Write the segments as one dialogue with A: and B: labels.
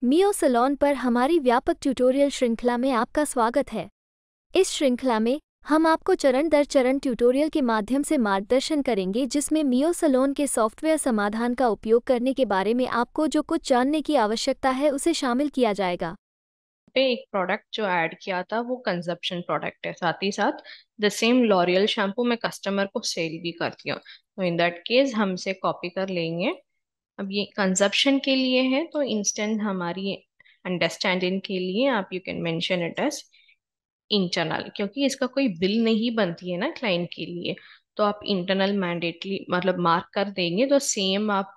A: मियो salon पर हमारी व्यापक ट्यूटोरियल श्रृंखला में आपका स्वागत है। इस श्रृंखला में हम आपको चरण दर चरण ट्यूटोरियल के माध्यम से मार्गदर्शन करेंगे, जिसमें मियो सलोन के सॉफ्टवेयर समाधान का उपयोग करने के बारे में आपको जो कुछ जानने की आवश्यकता है उसे शामिल किया जाएगा।
B: पे एक प्रोडक्ट जो ऐड किया था वो कंजप्शन प्रोडक्ट है। साथ ही साथ द सेम लॉरियल शैम्पू मैं कस्टमर को सेल भी करती हूँ, तो इन दैट केस हमसे कॉपी कर लेंगे। अब ये कंजप्शन के लिए है तो इंस्टेंट हमारी अंडरस्टैंडिंग के लिए आप you can mention it as internal, क्योंकि इसका कोई बिल नहीं बनती है ना क्लाइंट के लिए। तो आप इंटरनल मैंडेटरी मतलब मार्क कर देंगे तो सेम आप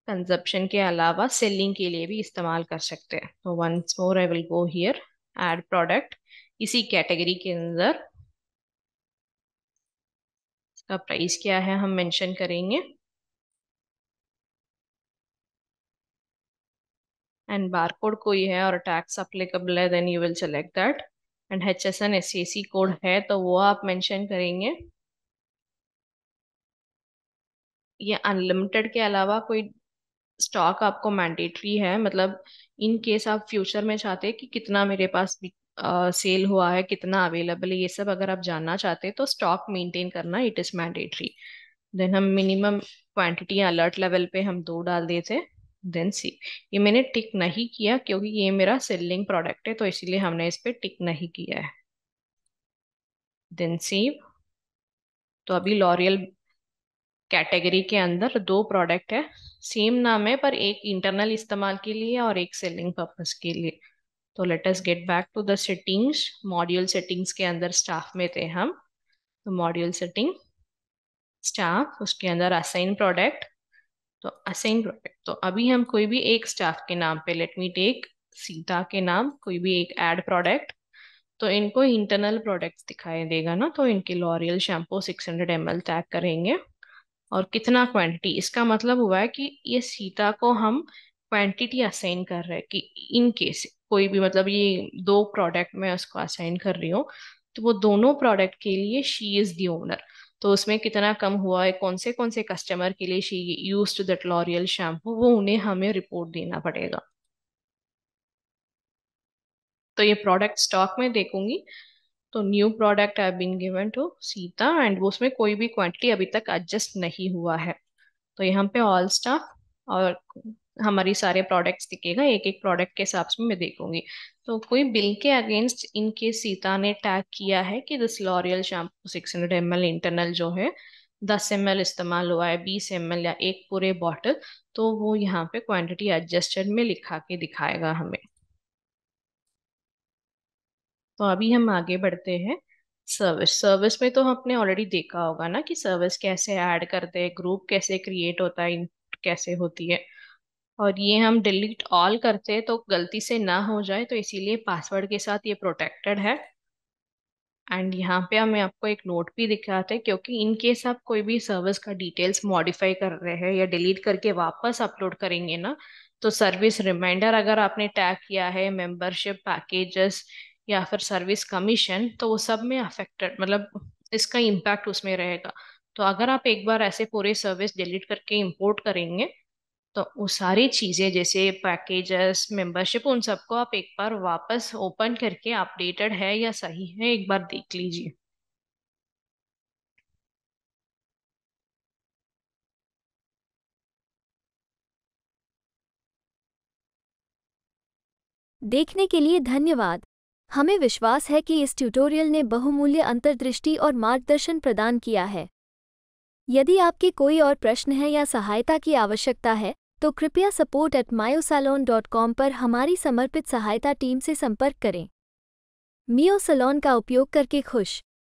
B: कंजप्शन के अलावा सेलिंग के लिए भी इस्तेमाल कर सकते हैं। तो once more I will go here, add product, इसी कैटेगरी के अंदर इसका प्राइस क्या है हम मेंशन करेंगे, एंड बारकोड कोई है और टैक्स अप्लीकेबल है then you will select that, and HSN SAC code है तो वो आप मेंशन करेंगे। ये अनलिमिटेड के अलावा कोई स्टॉक आपको मैंडेटरी है, मतलब इन केस आप फ्यूचर में चाहते हैं कि कितना मेरे पास सेल हुआ है, कितना अवेलेबल है, ये सब अगर आप जानना चाहते हैं तो स्टॉक मेंटेन करना इट इज मैंडेटरी। देन हम मिनिमम क्वांटिटी अलर्ट लेवल पे हम 2 डाल देते। देन सी, ये मैंने टिक नहीं किया क्योंकि ये मेरा सेलिंग प्रोडक्ट है तो इसीलिए हमने इस पे टिक नहीं किया है। Then save. तो अभी लॉरियल कैटेगरी के अंदर 2 प्रोडक्ट है, सेम नाम है पर एक इंटरनल इस्तेमाल के लिए और एक सेलिंग पर्पस के लिए। तो let us get back to the settings. Module settings के अंदर स्टाफ में थे हम, तो मॉड्यूल सेटिंग स्टाफ, उसके अंदर असाइन प्रोडक्ट। तो असाइन प्रोडक्ट, तो अभी हम कोई भी एक स्टाफ के नाम पे, लेट मी टेक सीता के नाम, कोई भी एक ऐड प्रोडक्ट, तो इनको इंटरनल प्रोडक्ट्स दिखाई देगा ना, तो इनके लॉरियल शैम्पू 600 ml टैग करेंगे। और कितना क्वांटिटी, इसका मतलब हुआ है कि ये सीता को हम क्वांटिटी असाइन कर रहे हैं कि इन केस कोई भी, मतलब ये 2 प्रोडक्ट में उसको असाइन कर रही हूँ तो वो दोनों प्रोडक्ट के लिए शी इज दी ओनर। तो उसमें कितना कम हुआ है, कौन से कस्टमर के लिए she use to that L'Oreal shampoo, वो उन्हें हमें रिपोर्ट देना पड़ेगा। तो ये प्रोडक्ट स्टॉक में देखूंगी तो new product have been given to Sita, and वो उसमें कोई भी क्वांटिटी अभी तक एडजस्ट नहीं हुआ है। तो यहाँ पे ऑल स्टाफ और हमारी सारे प्रोडक्ट्स दिखेगा, एक एक प्रोडक्ट के हिसाब से मैं देखूंगी। तो कोई बिल के अगेंस्ट इनके सीता ने टैग किया है कि this L'Oréal shampoo 600 ml internal जो है 10 ml इस्तेमाल हुआ है, 20 ml या एक पूरे बॉटल, तो वो यहाँ पे क्वांटिटी एडजस्टेड में लिखा के दिखाएगा हमें। तो अभी हम आगे बढ़ते हैं। सर्विस में तो आपने ऑलरेडी देखा होगा ना कि सर्विस कैसे ऐड करते हैं, ग्रुप कैसे क्रिएट होता है, कैसे होती है। और ये हम डिलीट ऑल करते हैं तो गलती से ना हो जाए, तो इसीलिए पासवर्ड के साथ ये प्रोटेक्टेड है। एंड यहाँ पे हमें आपको एक नोट भी दिखाते हैं, क्योंकि इन केस आप कोई भी सर्विस का डिटेल्स मॉडिफाई कर रहे हैं या डिलीट करके वापस अपलोड करेंगे ना, तो सर्विस रिमाइंडर अगर आपने टैग किया है, मेंबरशिप पैकेजेस या फिर सर्विस कमीशन, तो वो सब में अफेक्टेड, मतलब इसका इम्पैक्ट उसमें रहेगा। तो अगर आप एक बार ऐसे पूरे सर्विस डिलीट करके इंपोर्ट करेंगे तो वो सारी चीजें जैसे पैकेजेस, मेंबरशिप, उन सबको आप एक बार वापस ओपन करके अपडेटेड है या सही है एक बार देख लीजिए।
A: देखने के लिए धन्यवाद। हमें विश्वास है कि इस ट्यूटोरियल ने बहुमूल्य अंतर्दृष्टि और मार्गदर्शन प्रदान किया है। यदि आपके कोई और प्रश्न है या सहायता की आवश्यकता है, तो कृपया support@myosalon.com पर हमारी समर्पित सहायता टीम से संपर्क करें। मियो सलोन का उपयोग करके खुश